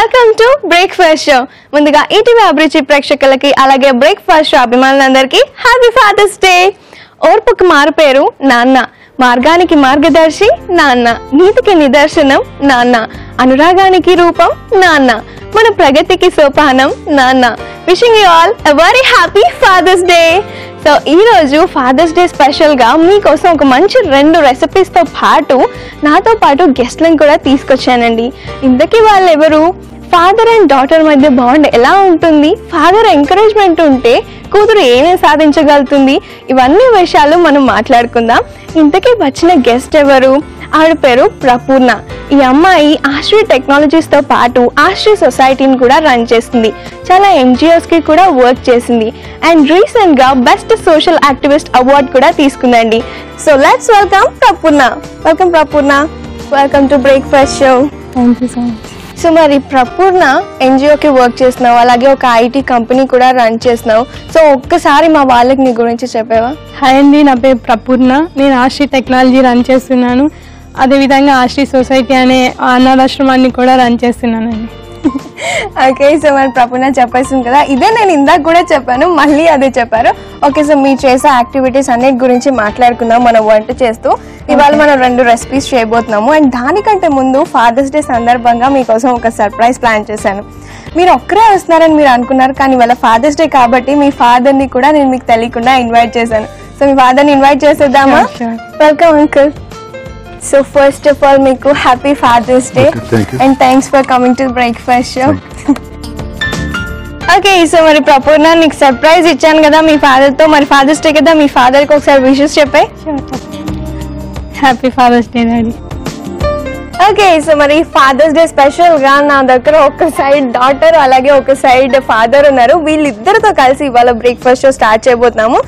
Welcome to breakfast show. ముందుగా ETV Abhiruchi ప్రేక్షకులకి అలాగే బ్రేక్ఫాస్ట్ షో అభిమానులందరికీ హ్యాపీ ఫాదర్స్ డే. ఓర్పుకు మారుపేరు నాన్న, మార్గానికి మార్గదర్శి నాన్న, నీతికి నిదర్శనం నాన్న, అనురాగానికి రూపం నాన్న, మన ప్రగతికి సోపానం నాన్న. Wishing you all a very happy fathers day. So ఈరోజు ఫాదర్స్ డే స్పెషల్గా మీకోసం ఒక మంచి 2 రెసిపీస్తో పాటు నాతో పాటు గెస్ట్లను కూడా తీసుకొచ్చానండి. ఇంతకీ వాళ్ళు ఎవరు? ఫాదర్ అండ్ డాటర్ మధ్య బాండ్ ఎలా ఉంటుంది, ఫాదర్ ఎంకరేజ్మెంట్ ఉంటే కూతురు ఏమేమి సాధించగలుగుతుంది, ఇవన్నీ విషయాలు మనం మాట్లాడుకుందాం. ఇంతకీ వచ్చిన గెస్ట్ ఎవరు? ఆవిడ పేరు ప్రపూర్ణ. ఈ అమ్మాయి ఆశ్రీ టెక్నాలజీస్తో పాటు ఆశ్రీ సొసైటీని కూడా రన్ చేస్తుంది. చాలా NGOsకి కూడా వర్క్ చేసింది అండ్ రీసెంట్గా బెస్ట్ సోషల్ యాక్టివిస్ట్ అవార్డ్ కూడా తీసుకుందండి. So let's welcome Prapurna. Welcome Prapurna, welcome to breakfast show. Thank you so much. So మరి ప్రపూర్ణ NGOకి వర్క్ చేస్తున్నావు, అలాగే ఒక IT కంపెనీ కూడా రన్ చేస్తున్నావు. సో ఒక్కసారి మా వాళ్ళకి నీ గురించి చెప్పావా? హాయ్ అండి, నా పేరు ప్రపూర్ణ. నేను ఆశ్రీ టెక్నాలజీ రన్ చేస్తున్నాను. అదేవిధంగా ఆశ్రీ సొసైటీ అనే అనాథాశ్రమాన్ని కూడా రన్ చేస్తున్నానండి. ఓకే, సో మరి ప్రపూర్ణ చెప్పేసింది కదా, ఇదే నేను ఇందాక కూడా చెప్పాను, మళ్ళీ అదే చెప్పారు. ఓకే, సో మీరు చేసే యాక్టివిటీస్ అన్నిటి గురించి మాట్లాడుకుందాం మనం వంట చేస్తూ. ఇవాళ మనం 2 రెసిపీస్ చేయబోతున్నాము. అండ్ దానికంటే ముందు ఫాదర్స్ డే సందర్భంగా మీకోసం ఒక సర్ప్రైజ్ ప్లాన్ చేశాను. మీరు ఒక్కరే వస్తున్నారని మీరు అనుకున్నారు, కానీ ఇవాళ ఫాదర్స్ డే కాబట్టి మీ ఫాదర్ని కూడా నేను మీకు తెలియకుండా ఇన్వైట్ చేశాను. సో మీ ఫాదర్ని ఇన్వైట్ చేసేద్దామా? Welcome uncle. So first of all మీకు happy fathers Day and thanks for coming to breakfast show. Okay, so మరి ప్రపూర్ణ నీకు సర్ప్రైజ్ ఇచ్చాను కదా మీ ఫాదర్ తో, మరి ఫాదర్స్ డే కదా, మీ ఫాదర్ కి ఒకసారి విషెస్ చెప్పే. Happy fathers day daddy. Okay, so మరి ఫాదర్స్ డే స్పెషల్ గా నా దగ్గర ఒక సైడ్ డాటర్ అలాగే ఒక సైడ్ ఫాదర్ ఉన్నారు. వీళ్ళిద్దరితో కలిసి ఇవాళ బ్రేక్ఫాస్ట్ షో స్టార్ట్ చేయబోతున్నాము.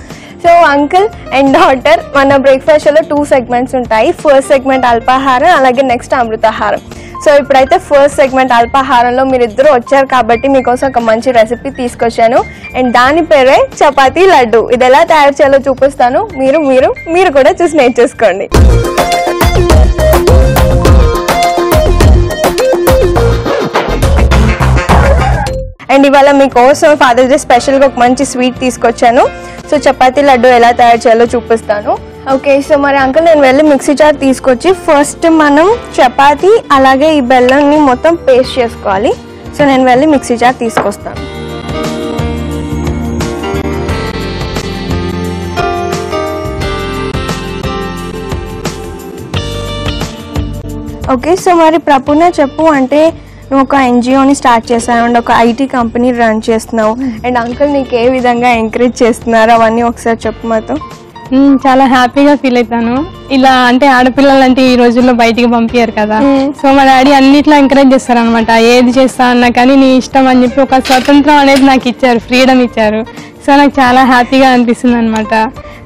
సో అంకుల్ అండ్ డాటర్, మన బ్రేక్ఫాస్ట్ షోలో 2 సెగ్మెంట్స్ ఉంటాయి. ఫస్ట్ సెగ్మెంట్ అల్పాహారం, అలాగే నెక్స్ట్ అమృతాహారం. సో ఇప్పుడైతే ఫస్ట్ సెగ్మెంట్ అల్పాహారంలో మీరిద్దరు వచ్చారు కాబట్టి మీకోసం ఒక మంచి రెసిపీ తీసుకొచ్చాను. అండ్ దాని పేరే చపాతీ లడ్డు. ఇది ఎలా తయారు చేయాలో చూపిస్తాను, మీరు కూడా చూసి నేర్చేసుకోండి. అండ్ ఇవాళ మీకోసం ఫాదర్స్ డే స్పెషల్గా ఒక మంచి స్వీట్ తీసుకొచ్చాను. సో చపాతీ లడ్డు ఎలా తయారు చేయాలో చూపిస్తాను. ఓకే, సో మరి అంకుల్ నేను వెళ్ళి మిక్సీ జార్ తీసుకొచ్చి ఫస్ట్ మనం చపాతీ అలాగే ఈ బెల్లంని మొత్తం పేస్ట్ చేసుకోవాలి. సో నేను వెళ్ళి మిక్సీ జార్ తీసుకొస్తాను. ఓకే, సో మరి ప్రపూర్ణ చెప్పు, అంటే నువ్వు ఒక NGOని స్టార్ట్ చేశాను అండ్ ఒక IT కంపెనీ రన్ చేస్తున్నావు. అండ్ అంకుల్ నీకు ఏ విధంగా ఎంకరేజ్ చేస్తున్నారు అవన్నీ ఒకసారి చెప్పు మాతో. చాలా హ్యాపీగా ఫీల్ అవుతాను. ఇలా అంటే ఆడపిల్లలు అంటే ఈ రోజుల్లో బయటికి పంపించారు కదా, సో మా డాడీ అన్నిట్లో ఎంకరేజ్ చేస్తారు అనమాట. ఏది చేస్తా అన్నా కానీ నీ ఇష్టం అని చెప్పి ఒక స్వతంత్రం అనేది నాకు ఇచ్చారు, ఫ్రీడమ్ ఇచ్చారు. సో నాకు చాలా హ్యాపీగా అనిపిస్తుంది అనమాట.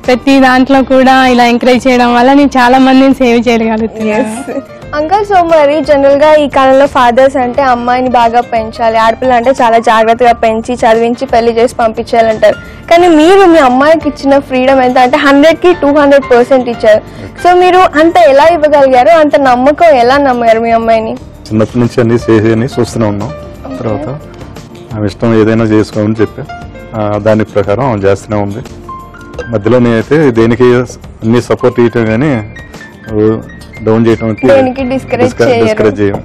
ప్రతి దాంట్లో కూడా ఇలా ఎంకరేజ్ చేయడం వల్ల నేను చాలా మందిని సేవ్ చేయగలుగుతున్నాను. అంకల్, సో మరి జనరల్ గా ఈ కాలంలో ఫాదర్స్ అంటే అమ్మాయిని బాగా పెంచాలి, ఆడపిల్ల అంటే చాలా జాగ్రత్తగా పెంచి చదివించి పెళ్లి చేసి పంపించాలంటారు. కానీ మీరు మీ అమ్మాయికి ఇచ్చిన ఫ్రీడమ్ ఎంత అంటే 100కి 200% ఇచ్చారు. సో మీరు అంత ఎలా ఇవ్వగలిగారు, అంత నమ్మకం ఎలా నమ్మారు మీ అమ్మాయిని? చిన్నప్పటి నుంచి అన్ని చేసి చూస్తూనే ఉన్నాం. తర్వాత ఆమె ఇష్టం ఏదైనా చేసుకోమని చెప్పి దాని ప్రకారం ఆమె చేస్తూనే ఉంది. మధ్యలో నేనైతే దేనికి అన్ని సపోర్ట్ చేయటం కానీ డౌన్ చేయటం డిస్కరేజ్ చేయం.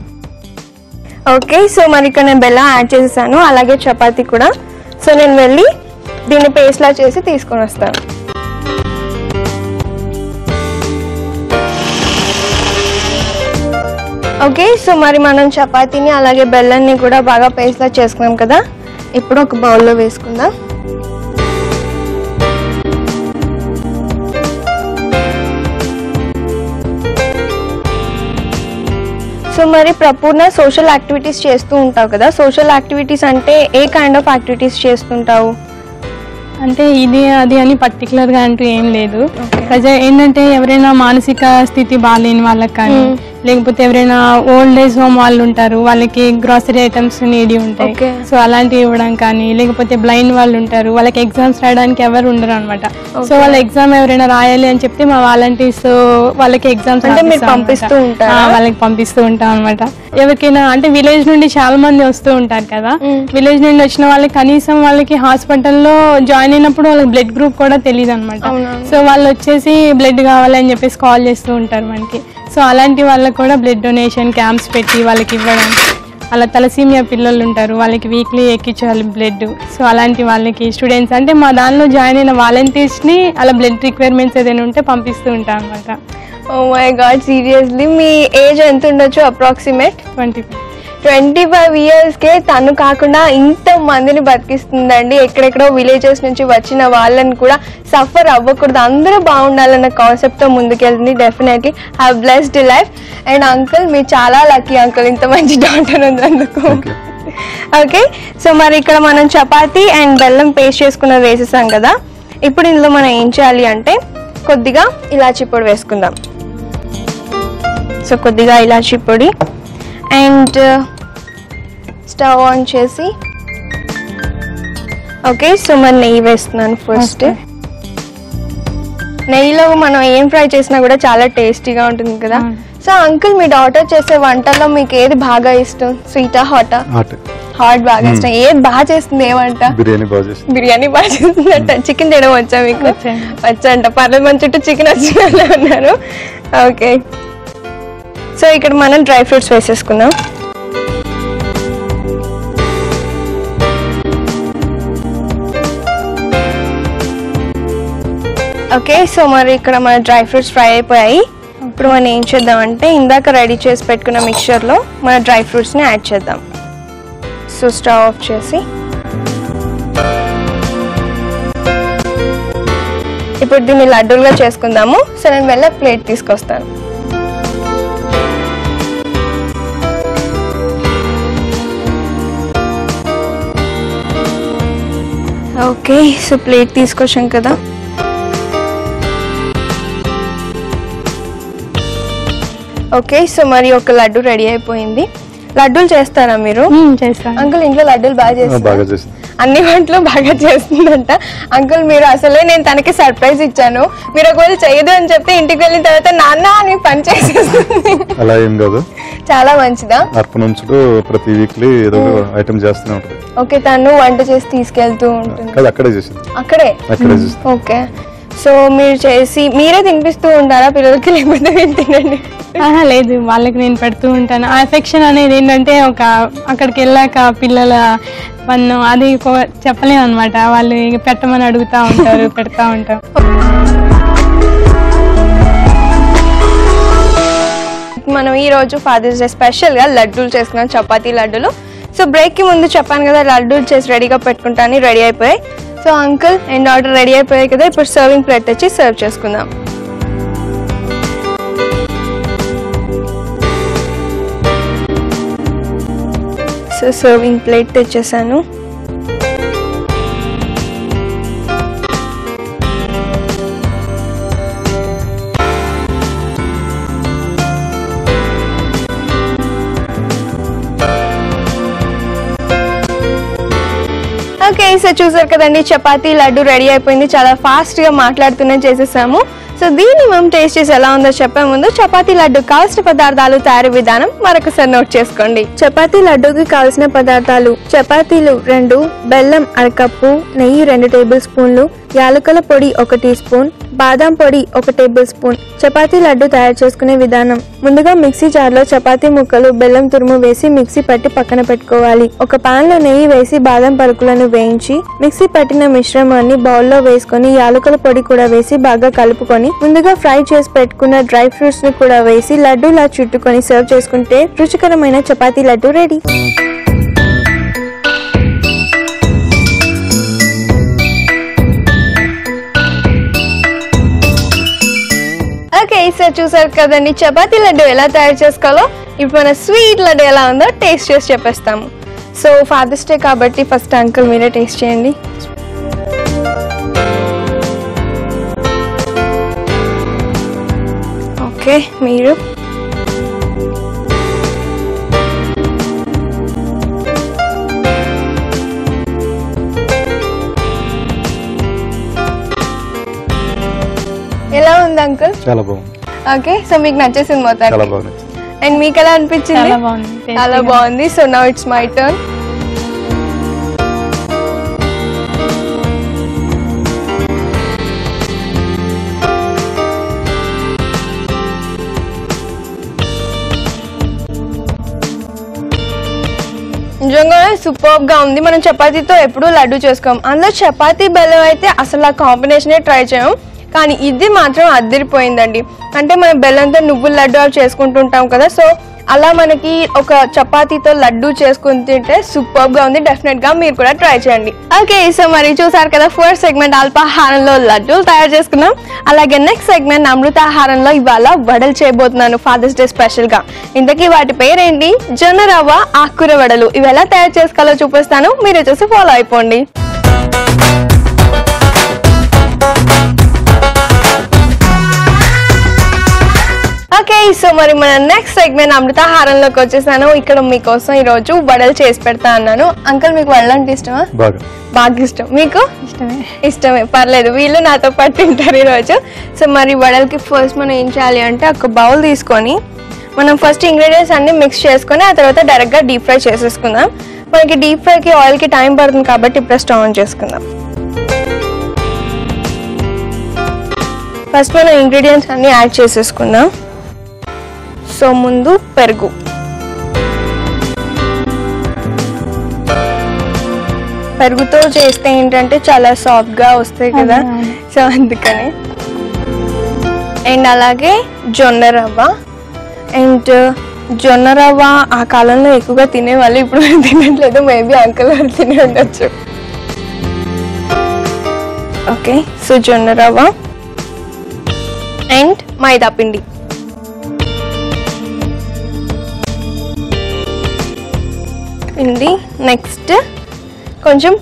ఓకే, సో మరి ఇక్కడ నేను బెల్లం యాడ్ చేసేసాను, అలాగే చపాతీ కూడా. సో నేను వెళ్ళి దీన్ని పేస్ట్ లా చేసి తీసుకొని వస్తాను. ఓకే, సో మరి మనం చపాతీని అలాగే బెల్లాన్ని కూడా బాగా పేస్ట్ లా చేసుకున్నాం కదా, ఇప్పుడు ఒక బౌల్లో వేసుకుందాం. సో మరి ప్రపూర్ణ సోషల్ యాక్టివిటీస్ చేస్తూ ఉంటావు కదా, సోషల్ యాక్టివిటీస్ అంటే ఏ కైండ్ ఆఫ్ యాక్టివిటీస్ చేస్తుంటావు? అంటే ఇది అది అని పర్టికులర్గా అంటూ ఏం లేదు. ఏంటంటే ఎవరైనా మానసిక స్థితి బాగాలేని వాళ్ళకి కానీ లేకపోతే ఎవరైనా ఓల్డ్ ఏజ్ హోమ్ వాళ్ళు ఉంటారు, వాళ్ళకి గ్రాసరీ ఐటమ్స్ నీడి ఉంటాయి. సో అలాంటివి ఇవ్వడం కానీ, లేకపోతే బ్లైండ్ వాళ్ళు ఉంటారు, వాళ్ళకి ఎగ్జామ్స్ రాయడానికి ఎవరు ఉండరు అనమాట. సో వాళ్ళ ఎగ్జామ్ ఎవరైనా రాయాలి అని చెప్తే మా వాలంటీర్స్ వాళ్ళకి ఎగ్జామ్స్ వాళ్ళకి పంపిస్తూ ఉంటాం అనమాట. ఎవరికైనా అంటే విలేజ్ నుండి చాలా మంది వస్తూ ఉంటారు కదా, విలేజ్ నుండి వచ్చిన వాళ్ళకి కనీసం వాళ్ళకి హాస్పిటల్లో జాయిన్ అయినప్పుడు వాళ్ళకి బ్లడ్ గ్రూప్ కూడా తెలియదు అనమాట. సో వాళ్ళు వచ్చేసి బ్లడ్ కావాలని చెప్పేసి కాల్ చేస్తూ ఉంటారు మనకి. సో అలాంటి వాళ్ళకి కూడా బ్లడ్ డొనేషన్ క్యాంప్స్ పెట్టి వాళ్ళకి ఇవ్వడం, అలా తలసీమియా పిల్లలు ఉంటారు, వాళ్ళకి వీక్లీ ఎక్కించాలి బ్లడ్. సో అలాంటి వాళ్ళకి స్టూడెంట్స్ అంటే మా దానిలో జాయిన్ అయిన వాలంటీర్స్ని అలా బ్లడ్ రిక్వైర్మెంట్స్ ఏదైనా ఉంటే పంపిస్తూ ఉంటాం అనమాట. ఓ మై గాడ్, సీరియస్లీ మీ ఏజ్ ఎంత ఉండొచ్చు? అప్రాక్సిమేట్ 25 ఇయర్స్కే తను కాకుండా ఇంత మందిని బతికిస్తుందండి. ఎక్కడెక్కడో విలేజెస్ నుంచి వచ్చిన వాళ్ళని కూడా సఫర్ అవ్వకూడదు, అందరూ బాగుండాలన్న కాన్సెప్ట్తో ముందుకెళ్తుంది. Definitely have blessed life. And uncle, మీరు చాలా లక్కీ అంకుల్, ఇంత మంచి డాక్టర్ ఉన్నందుకు. ఓకే, సో మరి ఇక్కడ మనం చపాతీ అండ్ బెల్లం పేస్ట్ చేసుకున్నది వేసేసాం కదా. ఇప్పుడు ఇందులో మనం ఏం చేయాలి అంటే కొద్దిగా ఇలాచీ పొడి వేసుకుందాం. సో కొద్దిగా ఇలాచీ పొడి అండ్ స్టవ్ ఆన్ చేసి, ఓకే, సో మరి నెయ్యి వేస్తున్నాను ఫస్ట్. నెయ్యిలో మనం ఏం ఫ్రై చేసినా కూడా చాలా టేస్టీగా ఉంటుంది కదా. సో అంకుల్, మీ డాటర్ చేసే వంటల్లో మీకు ఏది బాగా ఇష్టం? స్వీటా, హాటా? హాట్ బాగా ఇష్టం. ఏది బాగా చేస్తుంది? ఏమంట? బిర్యానీ బాగా చేస్తుందంట. చికెన్ తినడం వచ్చా మీకు? వచ్చంట. పర్లేదు, మన చుట్టూ చికెన్ వచ్చిన ఉన్నారు. ఓకే, సో ఇక్కడ మనం డ్రై ఫ్రూట్స్ వేసేసుకుందాం. ఓకే, సో మరి ఇక్కడ మన డ్రై ఫ్రూట్స్ ఫ్రై అయిపోయాయి. ఇప్పుడు మనం ఏం చేద్దామంటే ఇందాక రెడీ చేసి పెట్టుకున్న మిక్చర్లో మన డ్రై ఫ్రూట్స్ని యాడ్ చేద్దాం. సో స్టవ్ ఆఫ్ చేసి ఇప్పుడు దీన్ని లడ్డూలుగా చేసుకుందాము. సో నేను వెళ్ళే ప్లేట్ తీసుకొస్తాను. ఓకే, సో ప్లేట్ తీసుకొచ్చాం కదా. ఓకే, సో మరి ఒక లడ్డు రెడీ అయిపోయింది. లడ్డూలు చేస్తారా మీరు? చేస్తాను అంకుల్. ఇంట్లో లడ్డూలు బాగా చేస్తారు, అన్ని వంటలు బాగా చేస్తుందంట. అంకుల్, మీరు అసలే నేను తనకి సర్ప్రైజ్ ఇచ్చాను. మీరు ఒకవేళ చేయదు అని చెప్తే ఇంటికి వెళ్ళిన తర్వాత నాన్న అని పని చేసేస్తుంది. అలా ఏం కాదు, చాలా మంచిదా. అర్పణంచుడు ప్రతి వీక్లీ ఏదో ఐటమ్ చేస్తూనే ఉంటుంది. ఓకే, తను వంట చేసి తీసుకెళ్తూ ఉంటుంది. అక్కడే చేసింది. అక్కడే. ఓకే, సో మీరు చేసి మీరే తినిపిస్తూ ఉంటారా పిల్లలకి, లేకపోతే మీరు తినండి? లేదు, వాళ్ళకి నేను పెడుతూ ఉంటాను. ఆ ఎఫెక్షన్ అనేది ఏంటంటే ఒక అక్కడికి వెళ్ళాక పిల్లల మనం అది చెప్పలేము అనమాట. వాళ్ళు పెట్టమని అడుగుతూ ఉంటారు, పెడతా ఉంటాం. మనం ఈరోజు ఫాదర్స్ డే స్పెషల్గా లడ్డూలు చేసుకున్నాం, చపాతీ లడ్డూలు. సో బ్రేక్కి ముందు చెప్పాను కదా లడ్డూలు చేసి రెడీగా పెట్టుకుంటాను, రెడీ అయిపోయాయి. So uncle and daughter ready అయిపోయాయి కదా. ఇప్పుడు సర్వింగ్ ప్లేట్ తెచ్చి సర్వ్ చేసుకుందాం. సో సర్వింగ్ ప్లేట్ తెచ్చేసాను. ఓకే, సో చూసారు కదండి, చపాతీ లడ్డు రెడీ అయిపోయింది. చాలా ఫాస్ట్గా మాట్లాడుతూనే చేసేసాము. సో దీన్ని మనం టేస్ట్ చేసి ఎలా ఉందో చెప్పే ముందు చపాతీ లడ్డు కావాల్సిన పదార్థాలు, తయారీ విధానం మరొకసారి నోట్ చేసుకోండి. చపాతీ లడ్డూకి కావాల్సిన పదార్థాలు: చపాతీలు 2, బెల్లం 1 కప్పు, నెయ్యి 2 టేబుల్ స్పూన్లు, యాలకుల పొడి 1 టీ స్పూన్, బాదం పొడి 1 టేబుల్ స్పూన్. చపాతీ లడ్డు తయారు చేసుకునే విధానం: ముందుగా మిక్సీ జార్లో చపాతీ ముక్కలు, బెల్లం తురుము వేసి మిక్సీ పట్టి పక్కన పెట్టుకోవాలి. ఒక పాన్ లో నెయ్యి వేసి బాదం పలుకులను వేయించి మిక్సీ పట్టిన మిశ్రమాన్ని బౌల్లో వేసుకొని యాలకుల పొడి కూడా వేసి బాగా కలుపుకొని ముందుగా ఫ్రై చేసి పెట్టుకున్న డ్రై ఫ్రూట్స్ ని కూడా వేసి లడ్డూలా చుట్టుకొని సర్వ్ చేసుకుంటే రుచికరమైన chapati laddu ready. Okay, sir చూసారు కదండి చపాతీ లడ్డు ఎలా తయారు చేసుకోవాలో. ఇప్పుడు మన స్వీట్ లడ్డు ఎలా ఉందో టేస్ట్ చేసి చెప్పేస్తాము. సో ఫాదర్స్ డే కాబట్టి ఫస్ట్ అంకుల్ మీరే టేస్ట్ చేయండి. ఓకే, మీరు అంకుల్? చాలా బాగుంది. ఓకే, సో మీకు నచ్చేసింది మొత్తం? చాలా బాగుంది. అండ్ మీకు ఎలా అనిపించింది? చాలా బాగుంది. చాలా బాగుంది. So now it's my turn. నిజంగానే సూపర్ గా ఉంది. మనం చపాతీతో ఎప్పుడూ లడ్డు చేసుకోం, అందులో చపాతీ బెల్లం అయితే అసలు ఆ కాంబినేషనే ట్రై చేయం, కానీ ఇది మాత్రం అదిరిపోయిందండి. అంటే మనం బెల్లంతో నువ్వుల లడ్డు చేసుకుంటుంటాం కదా, సో అలా మనకి ఒక చపాతీతో లడ్డు చేసుకుని తింటే సూపర్ గా ఉంది. డెఫినెట్ గా మీరు కూడా ట్రై చేయండి. ఓకే, సో మరి చూసారు కదా ఫస్ట్ సెగ్మెంట్ అల్పాహారంలో లడ్డూలు తయారు చేసుకున్నాం. అలాగే నెక్స్ట్ సెగ్మెంట్ అమృతాహారంలో ఇవాళ వడలు చేయబోతున్నాను ఫాదర్స్ డే స్పెషల్ గా. ఇంతకీ వాటి పేరేంటి? జొన్న రవ్వ ఆకుకూర వడలు. ఇవి ఎలా తయారు చేసుకోవాలో చూపిస్తాను, మీరు చూసి ఫాలో అయిపోండి. ఓకే, సో మరి మన నెక్స్ట్ సెగ్మెంట్ అమృతాహారంలోకి వచ్చేసాను. ఇక్కడ మీకోసం ఈ రోజు వడలు చేసి పెడతా అన్నాను. అంకుల్, మీకు వడలు అంటే ఇష్టమా? బాగా ఇష్టం. మీకు? ఇష్టమే, పర్లేదు, వీళ్ళు నాతో పాటు తింటారు ఈరోజు. సో మరి వడలకి ఫస్ట్ మనం ఏం చేయాలి అంటే ఒక బౌల్ తీసుకొని మనం ఫస్ట్ ఇంగ్రీడియంట్స్ అన్ని మిక్స్ చేసుకొని ఆ తర్వాత డైరెక్ట్ గా డీప్ ఫ్రై చేసేసుకుందాం. మనకి డీప్ ఫ్రైకి ఆయిల్ కి టైం పడుతుంది కాబట్టి ఇప్పుడు స్టవ్ ఆన్ చేసుకుందాం. ఫస్ట్ మనం ఇంగ్రీడియంట్స్ అన్ని యాడ్ చేసేసుకుందాం. సో ముందు పెరుగు, పెరుగుతో చేస్తే ఏంటంటే చాలా సాఫ్ట్ గా వస్తాయి కదా, సో అందుకని. అండ్ అలాగే జొన్న రవ్వ. అండ్ జొన్న రవ్వ ఆ కాలంలో ఎక్కువగా తినేవాళ్ళు, ఇప్పుడు తినట్లేదు, మేబీ అంకుల్ వాళ్ళు తినే ఉండొచ్చు. ఓకే, సో జొన్న రవ్వ అండ్ మైదా పిండి. నెక్స్ట్ కొంచెం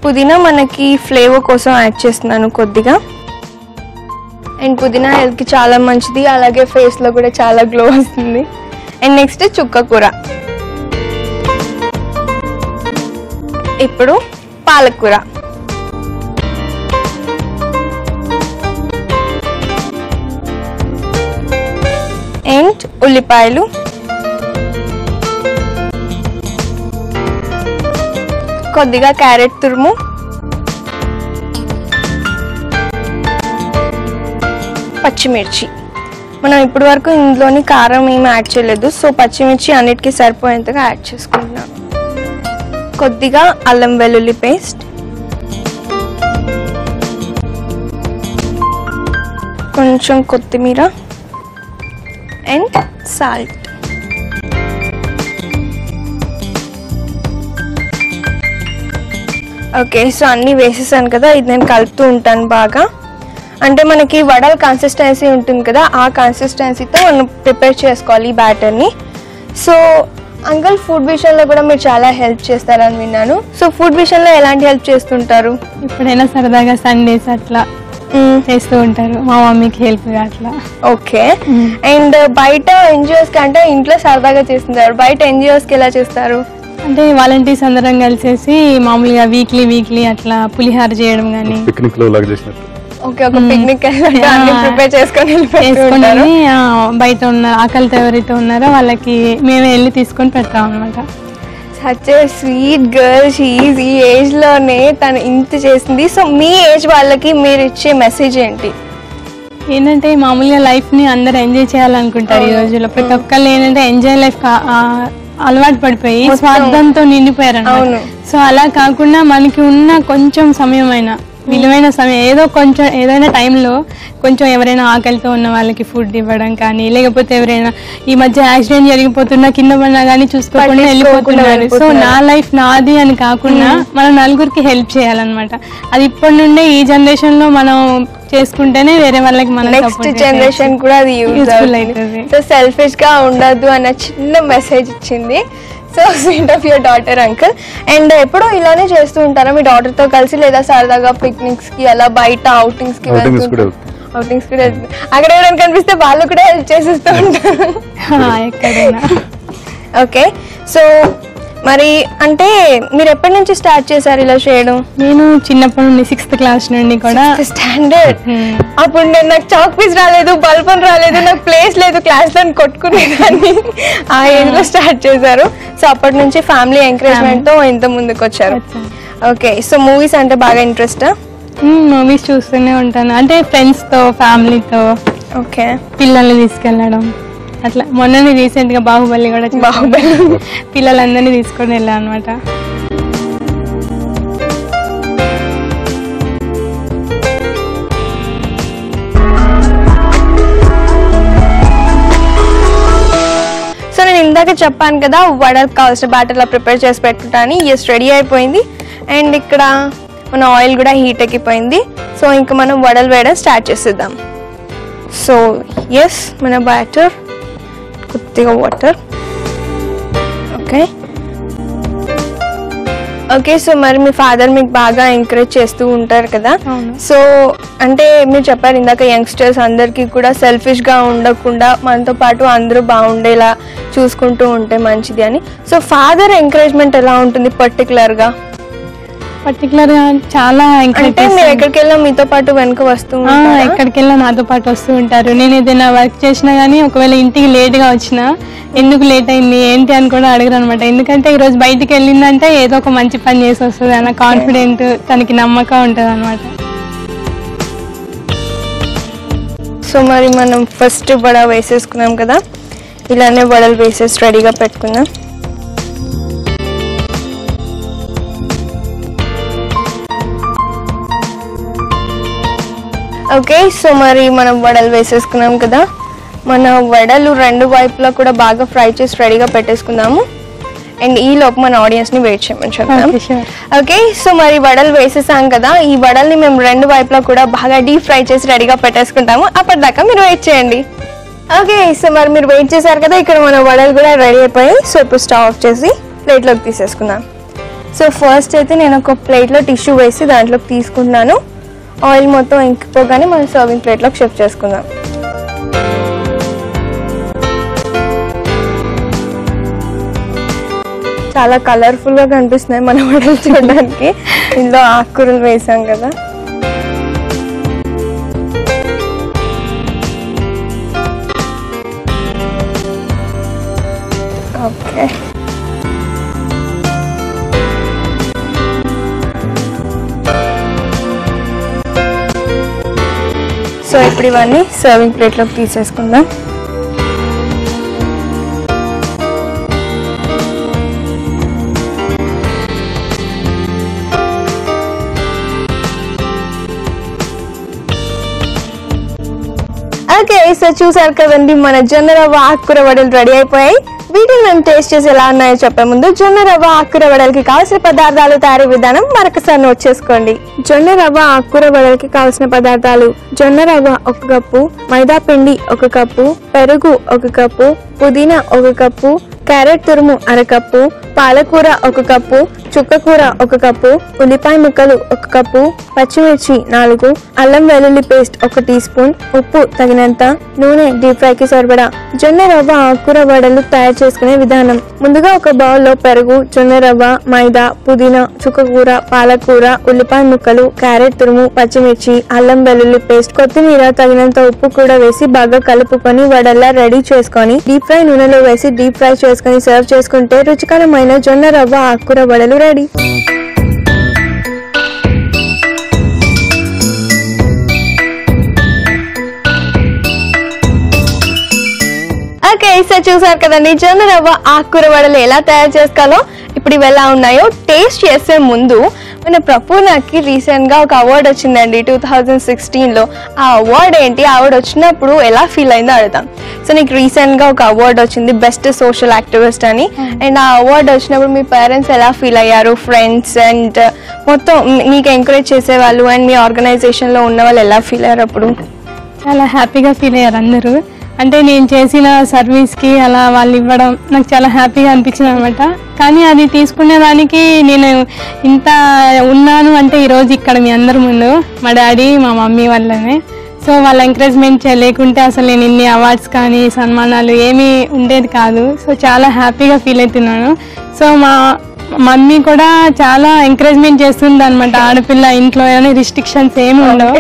పుదీనా మనకి ఫ్లేవర్ కోసం యాడ్ చేస్తున్నాను కొద్దిగా. అండ్ పుదీనా హెల్త్కి చాలా మంచిది, అలాగే ఫేస్లో కూడా చాలా గ్లో వస్తుంది. అండ్ నెక్స్ట్ చుక్క కూర. ఇప్పుడు పాలకూర. అండ్ ఉల్లిపాయలు, కొద్దిగా క్యారెట్ తురుము, పచ్చిమిర్చి. మనం ఇప్పటి వరకు ఇందులోని కారం ఏమి యాడ్ చేయలేదు, సో పచ్చిమిర్చి అన్నిటికీ సరిపోయేంతగా యాడ్ చేసుకుంటున్నాం. కొద్దిగా అల్లం వెల్లుల్లి పేస్ట్, కొంచెం కొత్తిమీర అండ్ సాల్ట్. ఓకే, సో అన్నీ వేసేసాను కదా, ఇది నేను కలుపుతూ ఉంటాను బాగా. అంటే మనకి వడల కన్సిస్టెన్సీ ఉంటుంది కదా, ఆ కన్సిస్టెన్సీతో మనం ప్రిపేర్ చేసుకోవాలి ఈ బ్యాటర్ని. సో అంకుల్, ఫుడ్ విషయంలో కూడా మీరు చాలా హెల్ప్ చేస్తారని విన్నాను. సో ఫుడ్ విషయంలో ఎలాంటి హెల్ప్ చేస్తుంటారు? ఇప్పుడైనా సరదాగా సండేస్ అట్లా చేస్తూ ఉంటారు మా మమ్మీకి హెల్ప్గా అట్లా. ఓకే, అండ్ బయట ఎన్జిఓస్ కి అంటే ఇంట్లో సరదాగా చేస్తుంటారు, బయట ఎన్జిఓస్ కి ఎలా చేస్తారు? అంటే వాలంటీర్స్ అందరం కలిసేసి మామూలుగా వీక్లీ అట్లా పులిహార చేయడం కానీ, పిక్నిక్ లో లాగా చేసినట్టు. ఓకే, ఒక పిక్నిక్ ప్రిపేర్ చేసుకొని బయట ఉన్న ఆకలితో ఎవరైతే ఉన్నారో వాళ్ళకి మేమే వెళ్ళి తీసుకొని పెడతాం అనమాట. Such a sweet girl she is. ఈ ఏజ్ లోనే తను ఇంత చేసింది. సో మీ ఏజ్ వాళ్ళకి మీరు ఇచ్చే మెసేజ్ ఏంటి? ఏంటంటే మామూలుగా లైఫ్ ని అందరు ఎంజాయ్ చేయాలనుకుంటారు ఈ రోజుల్లో. ప్రతి ఒక్కళ్ళు ఏంటంటే ఎంజాయ్ లైఫ్ అలవాటు పడిపోయి స్వార్థంతో నిండిపోయారు అన్నమాట. సో అలా కాకుండా మనకి ఉన్న కొంచెం సమయం అయినా, విలువైన సమయం, ఏదైనా టైంలో కొంచెం ఎవరైనా ఆకలితో ఉన్న వాళ్ళకి ఫుడ్ ఇవ్వడం కానీ, లేకపోతే ఎవరైనా ఈ మధ్య యాక్సిడెంట్ జరిగిపోతున్నా కింద పడినా కానీ చూసుకోకుండా వెళ్ళిపోతున్నారు. సో నా లైఫ్ నాది అని కాకుండా మనం నలుగురికి హెల్ప్ చేయాలన్నమాట. అది ఇప్పటి నుండే ఈ జనరేషన్ లో మనం చేసుకుంటేనే వేరే వాళ్ళకి మన నెక్స్ట్ జనరేషన్ కూడా అది యూజ్ఫుల్ అవుతుంది. సో సెల్ఫిష్ గా ఉండద్దు అన్న చిన్న మెసేజ్ ఇచ్చింది. So sweet of your daughter uncle. And ఎప్పుడూ ఇలానే చేస్తూ ఉంటారా మీ డాటర్ తో కలిసి, లేదా సరదాగా పిక్నిక్స్ కి అలా బయట అవుటింగ్స్ కి వెళ్తుంటారు? అవుటింగ్స్ కూడా అక్కడ ఎవరైనా కనిపిస్తే వాళ్ళు కూడా హెల్ప్ చేసేస్తూ ఉంటారు ఎక్కడైనా. ఓకే, సో మరి అంటే మీరు ఎప్పటి నుంచి స్టార్ట్ చేశారు ఇలా చేయడం? నేను చిన్నప్పటి నుండి 6th క్లాస్ నుండి కూడా స్టాండర్డ్. అప్పుడు నేను నాకు చాక్ పీస్ రాలేదు, బల్బన్ రాలేదు, నాకు ప్లేస్ లేదు క్లాస్ లో కొట్టుకునేదాన్ని. ఆ ఏజ్ లో స్టార్ట్ చేశారు. సో అప్పటి నుంచి ఫ్యామిలీ ఎంకరేజ్మెంట్ తో ఇంత ముందుకు వచ్చారు. ఓకే, సో మూవీస్ అంటే బాగా ఇంట్రెస్టా? మూవీస్ చూస్తూనే ఉంటాను, అంటే ఫ్రెండ్స్ తో ఫ్యామిలీతో. ఓకే, పిల్లల్ని తీసుకెళ్ళడం అట్లా. మొన్ననే రీసెంట్ గా బాహుబలి కూడా పిల్లలందరినీ తీసుకొని వెళ్ళా అనమాట. సో నేను ఇందాక చెప్పాను కదా వడలకు కావాల్సిన బ్యాటర్ లా ప్రిపేర్ చేసి పెట్టుకుంటాను. ఎస్, రెడీ అయిపోయింది. అండ్ ఇక్కడ మన ఆయిల్ కూడా హీట్ ఎక్కిపోయింది. సో ఇంకా మనం వడలు వేయడం స్టార్ట్ చేసేద్దాం. సో ఎస్, మన బ్యాటర్, కొద్దిగా వాటర్. Okay okay. సో మరి మీ ఫాదర్ మీకు బాగా ఎంకరేజ్ చేస్తూ ఉంటారు కదా. సో అంటే మీరు చెప్పారు ఇందాక యంగ్స్టర్స్ అందరికీ కూడా సెల్ఫిష్ గా ఉండకుండా మనతో పాటు అందరూ బాగుండేలా చూసుకుంటూ ఉంటే మంచిది అని. సో ఫాదర్ ఎంకరేజ్మెంట్ ఎలా ఉంటుంది పర్టికులర్ గా చాలా అంటే మీరు ఎక్కడికి వెళ్ళినా మీతో పాటు వెనుక వస్తూ ఉంటారా? ఎక్కడికి వెళ్ళినా నాతో పాటు వస్తూ ఉంటారు. నేను ఏదైనా వర్క్ చేసినా గానీ ఒకవేళ ఇంటికి లేట్ గా వచ్చినా ఎందుకు లేట్ అయింది ఏంటి అని కూడా అడగరు అనమాట. ఎందుకంటే ఈ రోజు బయటికి వెళ్ళిందంటే ఏదో ఒక మంచి పని చేసి వస్తుంది అన్న కాన్ఫిడెంట్, తనకి నమ్మకం ఉంటుంది అనమాట. సో మరి మనం ఫస్ట్ వడ వేసేసుకున్నాం కదా, ఇలానే వడలు వేసేసి రెడీగా పెట్టుకుందాం. ఓకే, సో మరి మనం వడలు వేసేసుకున్నాం కదా. మన వడలు రెండు వైపులా కూడా బాగా ఫ్రై చేసి రెడీగా పెట్టేసుకుందాము. అండ్ ఈ లోపు మన ఆడియన్స్ ని వెయిట్ చేయమని చెప్తాం. ఓకే, సో మరి వడలు వేసేసాం కదా, ఈ వడల్ని మేము రెండు వైపులా కూడా బాగా డీప్ ఫ్రై చేసి రెడీగా పెట్టేసుకుంటాము. అప్పటిదాకా మీరు వెయిట్ చేయండి. ఓకే, సో మరి మీరు వెయిట్ చేశారు కదా, ఇక్కడ మన వడలు కూడా రెడీ అయిపోయాయి. సో ఇప్పుడు స్టవ్ ఆఫ్ చేసి ప్లేట్లోకి తీసేసుకుందాం. సో ఫస్ట్ అయితే నేను ఒక ప్లేట్లో టిష్యూ వేసి దాంట్లోకి తీసుకుంటున్నాను. ఆయిల్ మొత్తం ఇంకిపోగానే మనం సర్వింగ్ ప్లేట్లోకి షిఫ్ట్ చేసుకుందాం. చాలా కలర్ఫుల్గా కనిపిస్తున్నాయి మన వడలు చూడడానికి. ఇందులో ఆకుకూరలు వేసాం కదా. ఓకే, సో ఇప్పుడు ఇవన్నీ సర్వింగ్ ప్లేట్లోకి తీసేసుకుందాం. ఓకే, సో చూసారు కదండి మన జొన్న రవ్వ ఆకుకూర వడలు రెడీ అయిపోయాయి. వీటిని మేము టేస్ట్ చేసి ఎలా ఉన్నాయో చెప్పే ముందు జొన్న రవ్వ ఆకుకూర వడలకి కావాల్సిన పదార్థాలు తయారీ విధానం మరొకసారి నోట్ చేసుకోండి. జొన్న రవ్వ ఆకుకూర వడలకి కావాల్సిన పదార్థాలు: జొన్న రవ్వ 1 కప్పు, మైదా పిండి 1 కప్పు, పెరుగు 1 కప్పు, పుదీనా 1 కప్పు, క్యారెట్ తురుము 1/2 కప్పు, పాలకూర 1 కప్పు, చుక్కకూర 1 కప్పు, ఉల్లిపాయ ముక్కలు 1 కప్పు, పచ్చిమిర్చి 4, అల్లం వెల్లుల్లి పేస్ట్ 1 టీ స్పూన్, ఉప్పు తగినంత, నూనె డీప్ ఫ్రైకి సరిపడా. జొన్న రవ్వ ఆకుకూర వడలు తయారు చేసుకునే విధానం: ముందుగా ఒక బౌల్లో పెరుగు, జొన్న రవ్వ, మైదా, పుదీనా, చుక్కకూర, పాలకూర, ఉల్లిపాయ ముక్కలు, క్యారెట్ తురుము, పచ్చిమిర్చి, అల్లం వెల్లుల్లి పేస్ట్, కొత్తిమీర, తగినంత ఉప్పు కూడా వేసి బాగా కలుపుకొని వడల్లా రెడీ చేసుకొని డీప్ ఫ్రై నూనెలో వేసి డీప్ ఫ్రై చేసుకొని సర్వ్ చేసుకుంటే రుచికరమైన జొన్న రవ్వ ఆకుకూర వడలు రెడీ. ఓకే, సో చూసారు కదండి జొన్న రవ్వ ఆకుకూర వడలు ఎలా తయారు చేసుకోవాలో. ఇప్పుడు ఇవి ఎలా ఉన్నాయో టేస్ట్ చేసే ముందు మన ప్రపూర్ణకి రీసెంట్ గా ఒక అవార్డు వచ్చిందండి 2016లో. ఆ అవార్డు ఏంటి, ఆ అవార్డు వచ్చినప్పుడు ఎలా ఫీల్ అయిందో అడుగుతాం. సో నీకు రీసెంట్ గా ఒక అవార్డు వచ్చింది బెస్ట్ సోషల్ యాక్టివిస్ట్ అని. అండ్ ఆ అవార్డు వచ్చినప్పుడు మీ పేరెంట్స్ ఎలా ఫీల్ అయ్యారు, ఫ్రెండ్స్ అండ్ మొత్తం నీకు ఎంకరేజ్ చేసేవాళ్ళు అండ్ మీ ఆర్గనైజేషన్ లో ఉన్న వాళ్ళు ఎలా ఫీల్ అయ్యారు? అప్పుడు చాలా హ్యాపీగా ఫీల్ అయ్యారు అందరూ. అంటే నేను చేసిన సర్వీస్కి అలా వాళ్ళు ఇవ్వడం నాకు చాలా హ్యాపీగా అనిపించింది అనమాట. కానీ అది తీసుకునేదానికి నేను ఇంత ఉన్నాను అంటే ఈరోజు ఇక్కడ మీ అందరి ముందు మా డాడీ మా మమ్మీ వల్లనే. సో వాళ్ళ ఎంకరేజ్మెంట్ లేకుంటే అసలు నేను ఇన్ని అవార్డ్స్ కానీ సన్మానాలు ఏమీ ఉండేది కాదు. సో చాలా హ్యాపీగా ఫీల్ అవుతున్నాను. సో మా మమ్మీ కూడా చాలా ఎంకరేజ్మెంట్ చేస్తుంది అనమాట. ఆడపిల్ల ఇంట్లో ఏమైనా రిస్ట్రిక్షన్స్ ఏమి ఉండవు.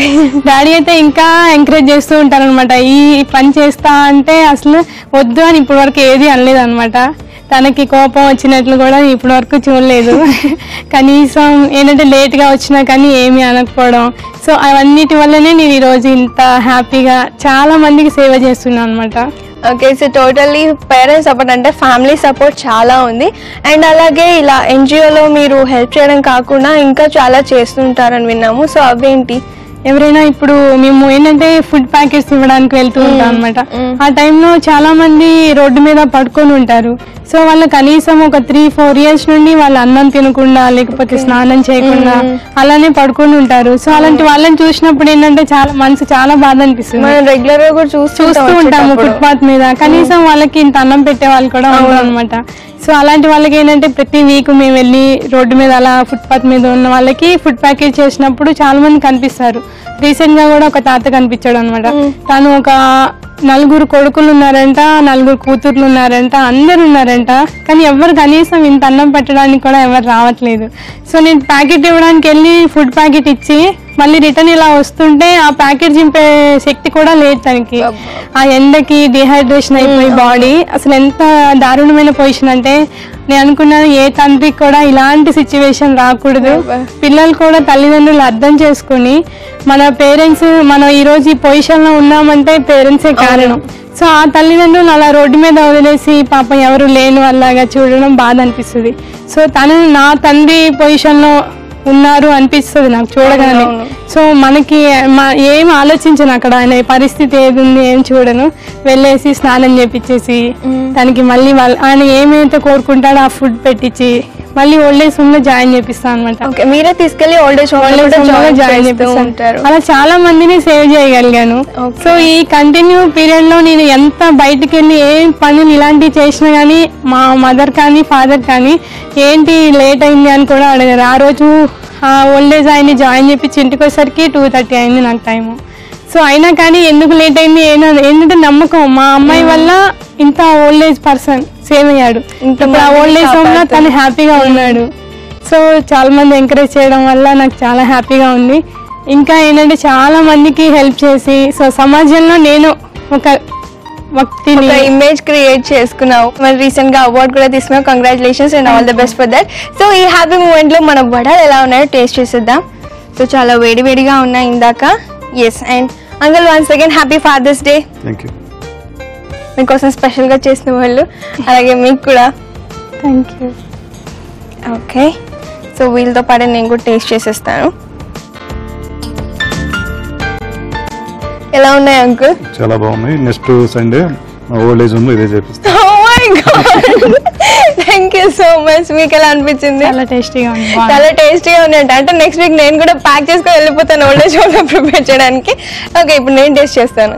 డాడీ అయితే ఇంకా ఎంకరేజ్ చేస్తూ ఉంటారు అనమాట. ఈ పని చేస్తా అంటే అసలు వద్దు అని ఇప్పటి వరకు ఏది అనలేదు అనమాట. తనకి కోపం వచ్చినట్లు కూడా ఇప్పటి వరకు చూడలేదు. కనీసం ఏంటంటే లేట్గా వచ్చినా కానీ ఏమీ అనకపోవడం. సో అవన్నిటి వల్లనే నేను ఈరోజు ఇంత హ్యాపీగా చాలా మందికి సేవ చేస్తున్నాను అనమాట. Okay, so totally parents support అంటే ఫ్యామిలీ సపోర్ట్ చాలా ఉంది. అండ్ అలాగే ఇలా ఎన్జిఓలో మీరు హెల్ప్ చేయడం కాకుండా ఇంకా చాలా చేస్తుంటారని విన్నాము. సో అవేంటి? ఎవరైనా ఇప్పుడు మేము ఏంటంటే ఫుడ్ ప్యాకెట్స్ ఇవ్వడానికి వెళ్తూ ఉంటాం అనమాట. ఆ టైంలో చాలా మంది రోడ్డు మీద పడుకొని ఉంటారు. సో వాళ్ళు కనీసం ఒక 3-4 years నుండి వాళ్ళు అన్నం తినకుండా లేకపోతే స్నానం చేయకుండా అలానే పడుకొని ఉంటారు. సో అలాంటి వాళ్ళని చూసినప్పుడు ఏంటంటే చాలా మనసు చాలా బాధ అనిపిస్తుంది. మనం రెగ్యులర్ గా కూడా చూస్తూ ఉంటాము ఫుట్పాత్ మీద. కనీసం వాళ్ళకి ఇంత అన్నం పెట్టే వాళ్ళు కూడా ఉంటారు అనమాట. సో అలాంటి వాళ్ళకి ఏంటంటే ప్రతి వీక్ మేము వెళ్ళి రోడ్డు మీద అలా ఫుట్పాత్ మీద ఉన్న వాళ్ళకి ఫుడ్ ప్యాకేజ్ చేసినప్పుడు చాలా మంది కనిపిస్తారు. రీసెంట్ గా కూడా ఒక తాత కనిపించాడు అనమాట. తను ఒక 4 కొడుకులు ఉన్నారంట, 4 కూతుర్లు ఉన్నారంట, అందరు ఉన్నారంట. కానీ ఎవరు కనీసం ఇంత అన్నం పెట్టడానికి కూడా ఎవరు రావట్లేదు. సో నేను ప్యాకెట్ ఇవ్వడానికి వెళ్ళి ఫుడ్ ప్యాకెట్ ఇచ్చి మళ్ళీ రిటర్న్ ఇలా వస్తుంటే ఆ ప్యాకెట్ చింపే శక్తి కూడా లేదు తనకి. ఆ ఎండకి డిహైడ్రేషన్ అయిపోయి బాడీ అసలు ఎంత దారుణమైన పొజిషన్ అంటే నేను అనుకున్నాను ఏ తండ్రికి కూడా ఇలాంటి సిచ్యువేషన్ రాకూడదు. పిల్లలు కూడా తల్లిదండ్రులు అర్థం చేసుకుని మన పేరెంట్స్ మనం ఈరోజు ఈ పొజిషన్లో ఉన్నామంటే పేరెంట్సే కారణం. సో ఆ తల్లిదండ్రులు అలా రోడ్డు మీద వదిలేసి పాపం ఎవరు లేని వాళ్ళగా చూడడం బాధ అనిపిస్తుంది. సో తను నా తండ్రి పొజిషన్లో ఉన్నారు అనిపిస్తుంది నాకు చూడగానే. సో మనకి ఏం ఆలోచించను అక్కడ ఆయన పరిస్థితి ఏది ఉంది ఏం చూడను. వెళ్ళేసి స్నానం చేపించేసి తనకి మళ్ళీ ఆయన ఏమైతే కోరుకుంటాడో ఆ ఫుడ్ పెట్టించి మళ్ళీ ఓల్డ్ ఏజ్ హోమ్ లో జాయిన్ చేపిస్తాను అనమాట. మీరే తీసుకెళ్లి ఓల్డ్ ఏజ్ హోమ్ లో జాయిన్ చేపిస్తుంటారు. అలా చాలా మందిని సేవ్ చేయగలిగాను. సో ఈ కంటిన్యూ పీరియడ్ లో నేను ఎంత బయటకు వెళ్ళి ఏ పనులు ఇలాంటివి చేసినా కానీ మా మదర్ కానీ ఫాదర్ కానీ ఏంటి లేట్ అయింది అని కూడా అడిగారు. ఆ రోజు ఓల్డ్ ఏజ్ ఆయన్ని జాయిన్ చేపించి ఇంటికి వచ్చేసరికి 2:30 అయింది నాకు టైము. సో అయినా కానీ ఎందుకు లేట్ అయింది ఏంటంటే నమ్మకం మా అమ్మాయి వల్ల ఇంత ఓల్డ్ ఏజ్ పర్సన్ సేవ్ అయ్యాడు. ఇప్పుడు ఆ ఓల్డ్ ఏజ్ హోమ్ లో తను హ్యాపీగా ఉన్నాడు. సో చాలా మంది ఎంకరేజ్ చేయడం వల్ల నాకు చాలా హ్యాపీగా ఉంది. ఇంకా ఏంటంటే చాలా మందికి హెల్ప్ చేసి సో సమాజంలో నేను ఒక ఇమేజ్ క్రియేట్ చేసుకున్నావు. మరి రీసెంట్ గా అవార్డ్ కూడా తీసుకున్నావు. Congratulations and all the best for that. So ఈ హ్యాపీ మూమెంట్ లో మన వడలు ఎలా ఉన్నాయో టేస్ట్ చేసేద్దాం. సో చాలా వేడివేడిగా ఉన్నాయి ఇందాక. Yes, and uncle once again happy fathers day. Thank you. మీకోసం స్పెషల్ గా చేసిన వాళ్ళు, అలాగే మీకు కూడా థ్యాంక్ యూ. ఓకే, సో వీళ్ళతో పాటు నేను కూడా టేస్ట్ చేసేస్తాను. ఎలా ఉన్నాయి అంకుల్? చాలా బాగున్నాయి. Next Sunday old age home లో ఇదే చేపిస్తాను. Thank you so much. మీకు ఎలా అనిపించింది? చాలా టేస్టీగా ఉంది. చాలా టేస్టీగా ఉంది అంటే నెక్స్ట్ వీక్ నేను కూడా ప్యాక్ చేసుకొని వెళ్ళిపోతాను ఓల్డ్ ఏజ్ హోమ్ లో ప్రిపేర్ చేయడానికి. ఓకే, ఇప్పుడు నేను టేస్ట్ చేస్తాను.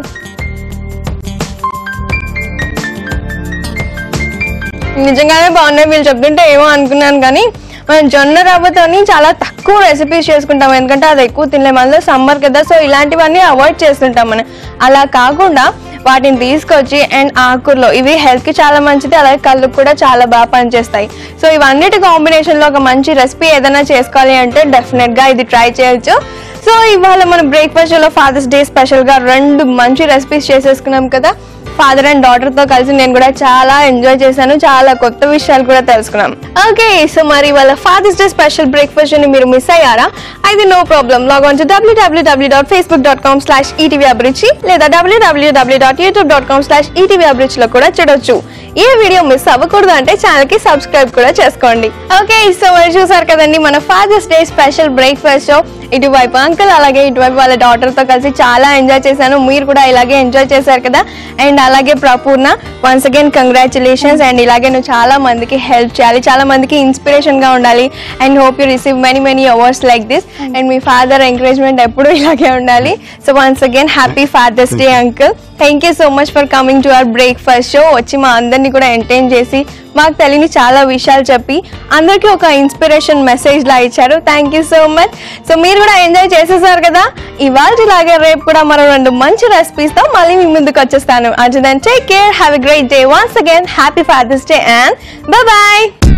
నిజంగానే బాగున్నాయి. వీళ్ళు చెప్తుంటే ఏమో అనుకున్నాను కానీ మనం జొన్న రవ్వతోని చాలా తక్కువ రెసిపీస్ చేసుకుంటాం, ఎందుకంటే అది ఎక్కువ తినలేము. అందులో సమ్మర్ కదా, సో ఇలాంటివన్నీ అవాయిడ్ చేస్తుంటాం మనం. అలా కాకుండా వాటిని తీసుకొచ్చి అండ్ ఆకుల్లో ఇవి హెల్త్కి చాలా మంచిది, అలాగే కళ్ళకు కూడా చాలా బాగా పనిచేస్తాయి. సో ఇవన్నిటి కాంబినేషన్లో ఒక మంచి రెసిపీ ఏదైనా చేసుకోవాలి అంటే డెఫినెట్గా ఇది ట్రై చేయొచ్చు. సో ఇవాళ మన బ్రేక్ఫాస్ట్లో ఫాదర్స్ డే స్పెషల్గా 2 మంచి రెసిపీస్ చేసేసుకున్నాం కదా. ఫాదర్ అండ్ డాటర్ తో కలిసి నేను కూడా చాలా ఎంజాయ్ చేశాను, చాలా కొత్త విషయాలు కూడా తెలుసుకున్నాం. ఓకే, సో మరి వాళ్ళ ఫాదర్స్ డే స్పెషల్ బ్రేక్ఫాస్ట్ ని మీరు మిస్ అయ్యారా? అయితే no problem, log on to www.facebook.com/etvabruchi లేదా www.youtube.com/etvabruchi లో కూడా చూడొచ్చు. ఏ వీడియో మిస్ అవ్వకూడదు అంటే ఛానల్ కి సబ్స్క్రైబ్ కూడా చేసుకోండి. ఓకే, సో మరి చూసారు కదండి మన ఫాదర్స్ డే స్పెషల్ బ్రేక్ఫాస్ట్. ఇటువైపు అంకుల్ అలాగే ఇటువైపు వాళ్ళ డాటర్ తో కలిసి చాలా ఎంజాయ్ చేశాను. మీరు కూడా ఇలాగే ఎంజాయ్ చేశారు కదా. అండ్ అలాగే ప్రపూర్ణ వన్స్ అగైన్ కంగ్రాచులేషన్స్. అండ్ ఇలాగే నువ్వు చాలా మందికి హెల్ప్ చేయాలి, చాలా మందికి ఇన్స్పిరేషన్ గా ఉండాలి and hope you receive many awards like this. And మీ ఫాదర్ ఎంకరేజ్మెంట్ ఎప్పుడు ఇలాగే ఉండాలి. So once again happy fathers day uncle. Thank you so much for coming to our breakfast show. వచ్చి మా అందరినీ కూడా ఎంటర్టైన్ చేసి మాకు తెలియని చాలా విషయాలు చెప్పి అందరికీ ఒక ఇన్స్పిరేషన్ మెసేజ్ లా ఇచ్చారు. Thank you so much. So మీరు కూడా ఎంజాయ్ చేసేసారు కదా. ఇవాళలాగే రేపు కూడా మరో 2 మంచి రెసిపీస్తో మళ్ళీ మీ ముందుకు వచ్చేస్తాను. Until then, take care, have a great day. Once again, happy Father's Day and bye-bye.